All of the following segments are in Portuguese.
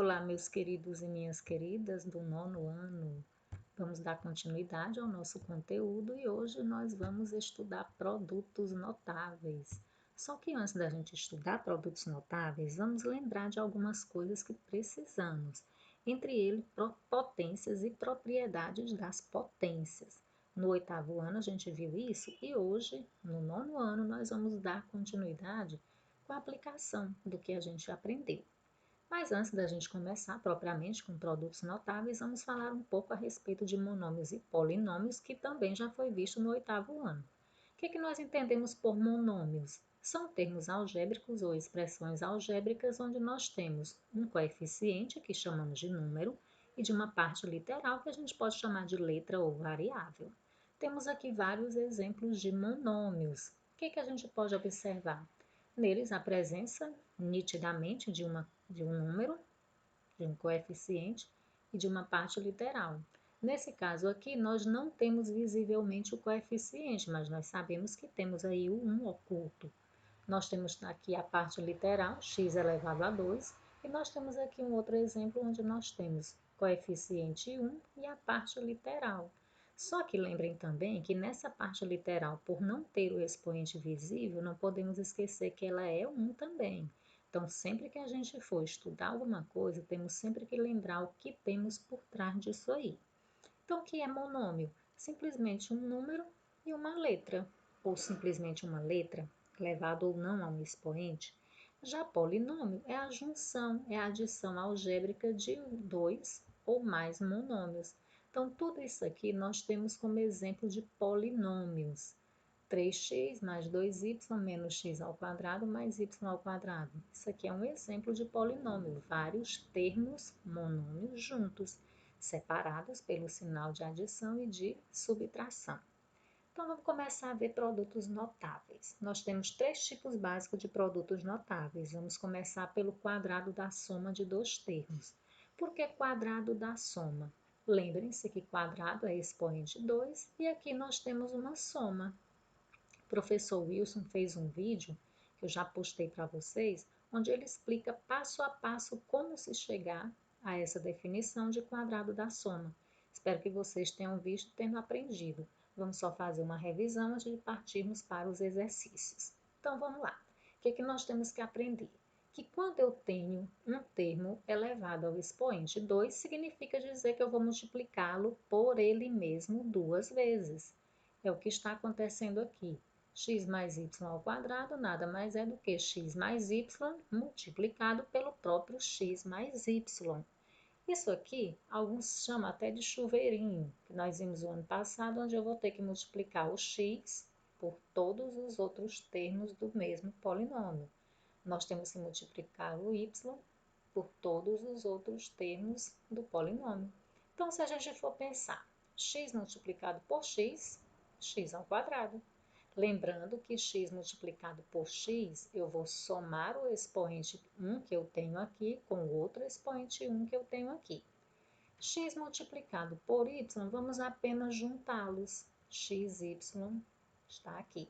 Olá, meus queridos e minhas queridas do nono ano. Vamos dar continuidade ao nosso conteúdo e hoje nós vamos estudar produtos notáveis. Só que antes da gente estudar produtos notáveis, vamos lembrar de algumas coisas que precisamos, entre eles potências e propriedades das potências. No oitavo ano a gente viu isso e hoje, no nono ano, nós vamos dar continuidade com a aplicação do que a gente aprendeu. Mas antes da gente começar propriamente com produtos notáveis, vamos falar um pouco a respeito de monômios e polinômios, que também já foi visto no oitavo ano. O que nós entendemos por monômios? São termos algébricos ou expressões algébricas onde nós temos um coeficiente, que chamamos de número, e de uma parte literal, que a gente pode chamar de letra ou variável. Temos aqui vários exemplos de monômios. O que a gente pode observar? Neles, a presença nitidamente de um número, de um coeficiente e de uma parte literal. Nesse caso aqui, nós não temos visivelmente o coeficiente, mas nós sabemos que temos aí o 1 oculto. Nós temos aqui a parte literal, x elevado a 2, e nós temos aqui um outro exemplo onde nós temos coeficiente 1 e a parte literal. Só que lembrem também que nessa parte literal, por não ter o expoente visível, não podemos esquecer que ela é 1 também. Então, sempre que a gente for estudar alguma coisa, temos sempre que lembrar o que temos por trás disso aí. Então, o que é monômio? Simplesmente um número e uma letra, ou simplesmente uma letra, levado ou não a um expoente. Já polinômio é a junção, é a adição algébrica de dois ou mais monômios. Então, tudo isso aqui nós temos como exemplo de polinômios. 3x mais 2y menos x ao quadrado mais y ao quadrado. Isso aqui é um exemplo de polinômio, vários termos monômios juntos, separados pelo sinal de adição e de subtração. Então, vamos começar a ver produtos notáveis. Nós temos três tipos básicos de produtos notáveis. Vamos começar pelo quadrado da soma de dois termos. Por que quadrado da soma? Lembrem-se que quadrado é expoente 2 e aqui nós temos uma soma. O professor Wilson fez um vídeo, que eu já postei para vocês, onde ele explica passo a passo como se chegar a essa definição de quadrado da soma. Espero que vocês tenham visto e tenham aprendido. Vamos só fazer uma revisão antes de partirmos para os exercícios. Então, vamos lá. O que nós temos que aprender? Que quando eu tenho um termo elevado ao expoente 2, significa dizer que eu vou multiplicá-lo por ele mesmo duas vezes. É o que está acontecendo aqui. X mais y ao quadrado nada mais é do que x mais y multiplicado pelo próprio x mais y. Isso aqui, alguns chamam até de chuveirinho, que nós vimos o ano passado, onde eu vou ter que multiplicar o x por todos os outros termos do mesmo polinômio. Nós temos que multiplicar o y por todos os outros termos do polinômio. Então, se a gente for pensar, x multiplicado por x, x ao quadrado. Lembrando que x multiplicado por x, eu vou somar o expoente 1 que eu tenho aqui com o outro expoente 1 que eu tenho aqui. X multiplicado por y, vamos apenas juntá-los. XY está aqui.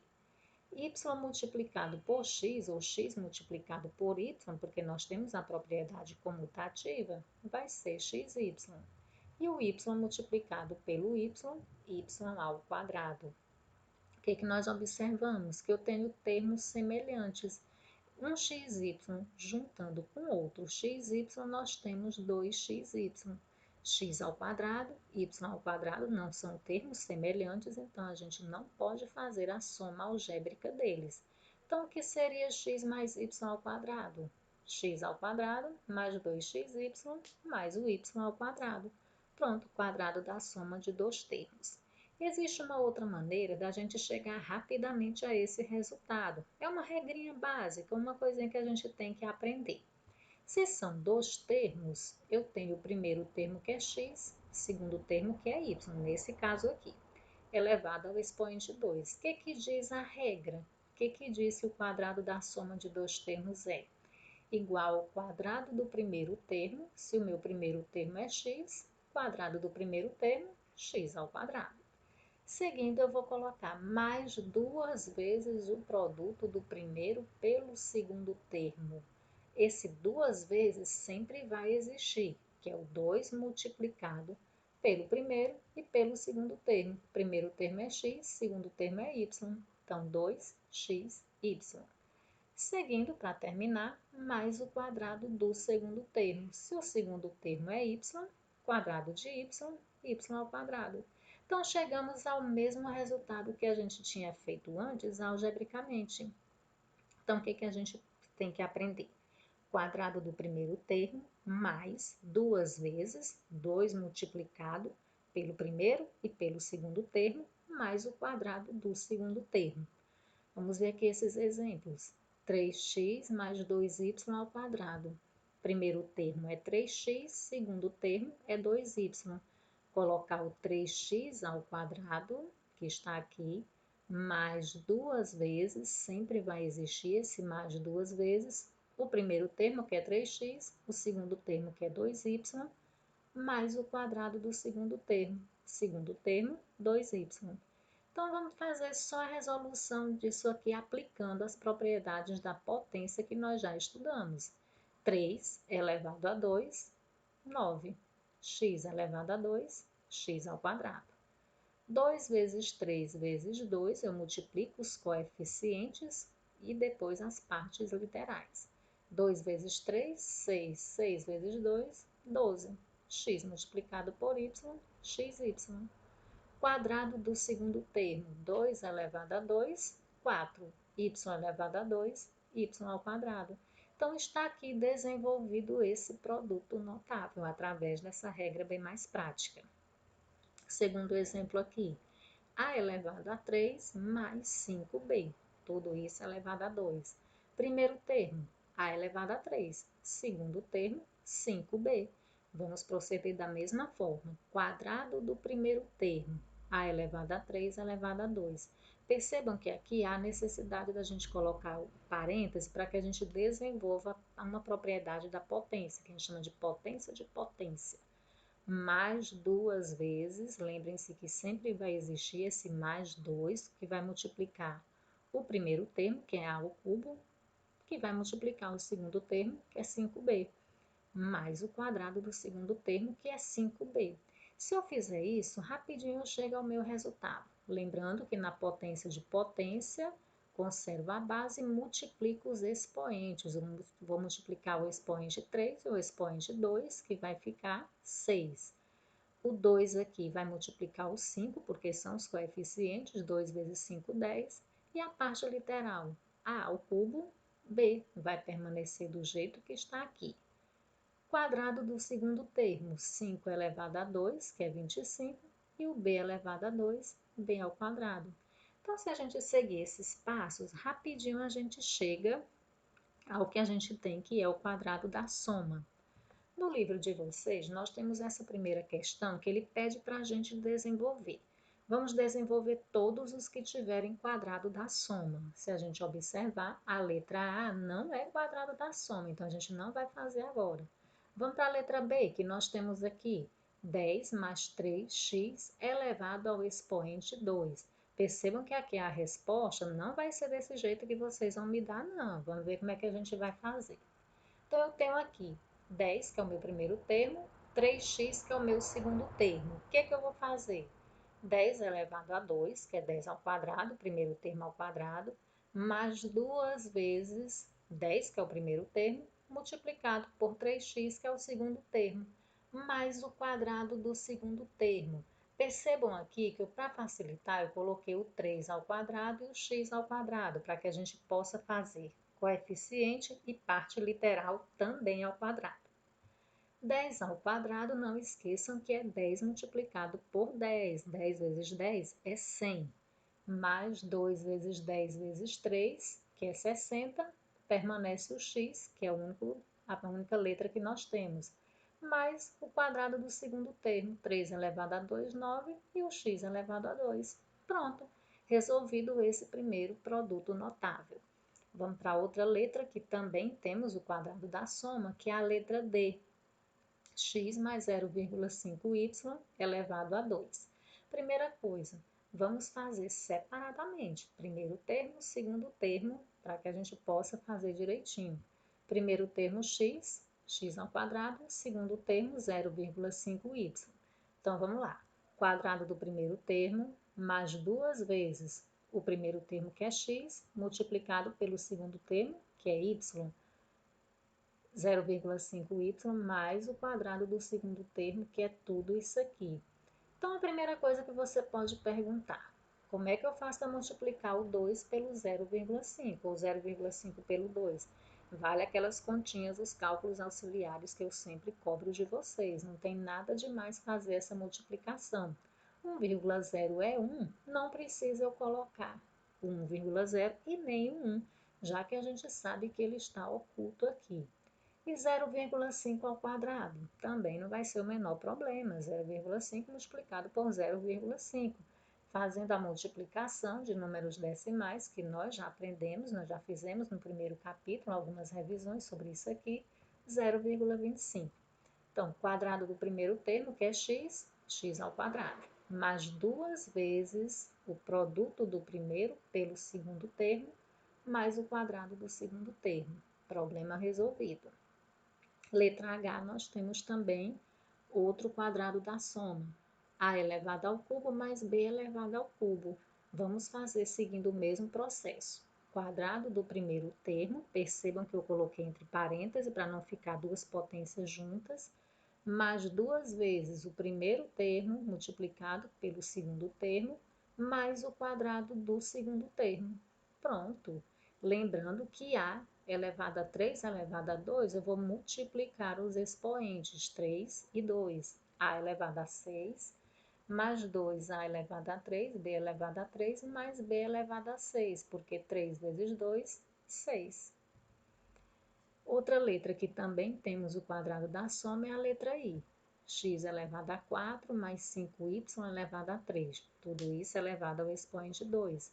Y multiplicado por x, ou x multiplicado por y, porque nós temos a propriedade comutativa, vai ser xy. E o y multiplicado pelo y ao quadrado. O que nós observamos? Que eu tenho termos semelhantes. Um xy juntando com outro xy, nós temos 2xy. X ao quadrado, y ao quadrado não são termos semelhantes, então a gente não pode fazer a soma algébrica deles. Então, o que seria x mais y ao quadrado? X ao quadrado mais 2xy mais o y ao quadrado. Pronto, quadrado da soma de dois termos. Existe uma outra maneira da gente chegar rapidamente a esse resultado. É uma regrinha básica, uma coisinha que a gente tem que aprender. Se são dois termos, eu tenho o primeiro termo que é x, o segundo termo que é y, nesse caso aqui, elevado ao expoente 2. O que diz a regra? O que diz que o quadrado da soma de dois termos é? Igual ao quadrado do primeiro termo, se o meu primeiro termo é x, quadrado do primeiro termo, x ao quadrado. Seguindo, eu vou colocar mais duas vezes o produto do primeiro pelo segundo termo. esse duas vezes sempre vai existir, que é o 2 multiplicado pelo primeiro e pelo segundo termo. Primeiro termo é x, segundo termo é y. Então, 2xy. Seguindo, para terminar, mais o quadrado do segundo termo. Se o segundo termo é y, quadrado de y, y ao quadrado. Então, chegamos ao mesmo resultado que a gente tinha feito antes, algebricamente. Então, o que a gente tem que aprender? Quadrado do primeiro termo mais duas vezes 2 multiplicado pelo primeiro e pelo segundo termo, mais o quadrado do segundo termo. Vamos ver aqui esses exemplos. 3x mais 2y ao quadrado. Primeiro termo é 3x, segundo termo é 2y. Colocar o 3x ao quadrado, que está aqui, mais duas vezes, sempre vai existir esse mais duas vezes, o primeiro termo, que é 3x, o segundo termo, que é 2y, mais o quadrado do segundo termo, 2y. Então, vamos fazer só a resolução disso aqui, aplicando as propriedades da potência que nós já estudamos. 3 elevado a 2, 9. X elevado a 2, x ao quadrado. 2 vezes 3 vezes 2, eu multiplico os coeficientes e depois as partes literais. 2 vezes 3, 6. 6 vezes 2, 12. X multiplicado por y, xy. Quadrado do segundo termo, 2 elevado a 2, 4. Y elevado a 2, y ao quadrado. Então, está aqui desenvolvido esse produto notável, através dessa regra bem mais prática. Segundo exemplo aqui, a elevado a 3 mais 5b. Tudo isso elevado a 2. Primeiro termo, a elevado a 3. Segundo termo, 5b. Vamos proceder da mesma forma. Quadrado do primeiro termo, a elevado a 3 elevado a 2. Percebam que aqui há necessidade da gente colocar o parêntese para que a gente desenvolva uma propriedade da potência, que a gente chama de potência de potência. Mais duas vezes, lembrem-se que sempre vai existir esse mais 2, que vai multiplicar o primeiro termo, que é a ao cubo, que vai multiplicar o segundo termo, que é 5b, mais o quadrado do segundo termo, que é 5b. Se eu fizer isso, rapidinho chega ao meu resultado. Lembrando que na potência de potência, conservo a base e multiplico os expoentes. Eu vou multiplicar o expoente 3 e o expoente 2, que vai ficar 6. O 2 aqui vai multiplicar o 5, porque são os coeficientes, 2 vezes 5, 10. E a parte literal, a ao cubo, b, vai permanecer do jeito que está aqui. Quadrado do segundo termo, 5 elevado a 2, que é 25, e o b elevado a 2, b ao quadrado. Então, se a gente seguir esses passos, rapidinho a gente chega ao que a gente tem, que é o quadrado da soma. No livro de vocês, nós temos essa primeira questão que ele pede para a gente desenvolver. Vamos desenvolver todos os que tiverem quadrado da soma. Se a gente observar, a letra A não é quadrado da soma, então a gente não vai fazer agora. Vamos para a letra B, que nós temos aqui 10 mais 3x elevado ao expoente 2. Percebam que aqui a resposta não vai ser desse jeito que vocês vão me dar, não. Vamos ver como é que a gente vai fazer. Então, eu tenho aqui 10, que é o meu primeiro termo, 3x, que é o meu segundo termo. O que eu vou fazer? 10 elevado a 2, que é 10 ao quadrado, primeiro termo ao quadrado, mais duas vezes 10, que é o primeiro termo, multiplicado por 3x, que é o segundo termo, mais o quadrado do segundo termo. Percebam aqui que para facilitar eu coloquei o 3 ao quadrado e o x ao quadrado, para que a gente possa fazer coeficiente e parte literal também ao quadrado. 10 ao quadrado, não esqueçam que é 10 multiplicado por 10. 10 vezes 10 é 100. Mais 2 vezes 10 vezes 3, que é 60, permanece o x, que é a única letra que nós temos, mais o quadrado do segundo termo, 3 elevado a 2, 9, e o x elevado a 2. Pronto, resolvido esse primeiro produto notável. Vamos para outra letra que também temos o quadrado da soma, que é a letra D. X mais 0,5y elevado a 2. Primeira coisa, vamos fazer separadamente. Primeiro termo, segundo termo, para que a gente possa fazer direitinho. Primeiro termo x, x ao quadrado, segundo termo 0,5y. Então, vamos lá. Quadrado do primeiro termo, mais duas vezes o primeiro termo, que é x, multiplicado pelo segundo termo, que é y, 0,5y, mais o quadrado do segundo termo, que é tudo isso aqui. Então, a primeira coisa que você pode perguntar, como é que eu faço para multiplicar o 2 pelo 0,5, ou 0,5 pelo 2? Vale aquelas continhas, os cálculos auxiliares que eu sempre cobro de vocês. Não tem nada de mais fazer essa multiplicação. 1,0 é 1, não precisa eu colocar 1,0 e nem o 1, já que a gente sabe que ele está oculto aqui. E 0,5 ao quadrado também não vai ser o menor problema, 0,5 multiplicado por 0,5. Fazendo a multiplicação de números decimais, que nós já aprendemos, nós já fizemos no primeiro capítulo, algumas revisões sobre isso aqui, 0,25. Então, quadrado do primeiro termo, que é x, x ao quadrado, mais duas vezes o produto do primeiro pelo segundo termo, mais o quadrado do segundo termo. Problema resolvido. Letra H, nós temos também outro quadrado da soma. A elevado ao cubo mais B elevado ao cubo. Vamos fazer seguindo o mesmo processo. Quadrado do primeiro termo, percebam que eu coloquei entre parênteses para não ficar duas potências juntas, mais duas vezes o primeiro termo multiplicado pelo segundo termo, mais o quadrado do segundo termo. Pronto. Lembrando que A elevado a 3 elevado a 2, eu vou multiplicar os expoentes 3 e 2. A elevado a 6, mais 2A elevado a 3, B elevado a 3, mais B elevado a 6, porque 3 vezes 2, 6. Outra letra que também temos o quadrado da soma é a letra I. X elevado a 4 mais 5y elevado a 3. Tudo isso elevado ao expoente 2.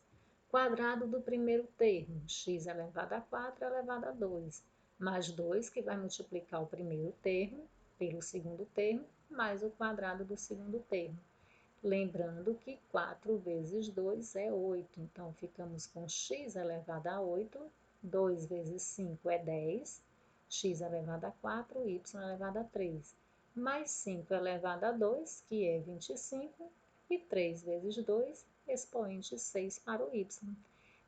Quadrado do primeiro termo, x elevado a 4 elevado a 2. Mais 2, que vai multiplicar o primeiro termo pelo segundo termo, mais o quadrado do segundo termo. Lembrando que 4 vezes 2 é 8. Então, ficamos com x elevado a 8. 2 vezes 5 é 10, x elevado a 4, y elevado a 3, mais 5 elevado a 2, que é 25, e 3 vezes 2, expoente 6 para o y.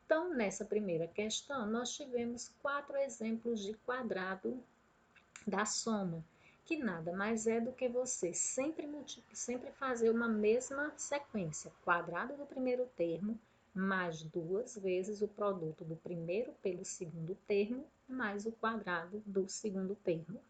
Então, nessa primeira questão, nós tivemos 4 exemplos de quadrado da soma, que nada mais é do que você sempre fazer uma mesma sequência, quadrado do primeiro termo, mais duas vezes o produto do primeiro pelo segundo termo, mais o quadrado do segundo termo.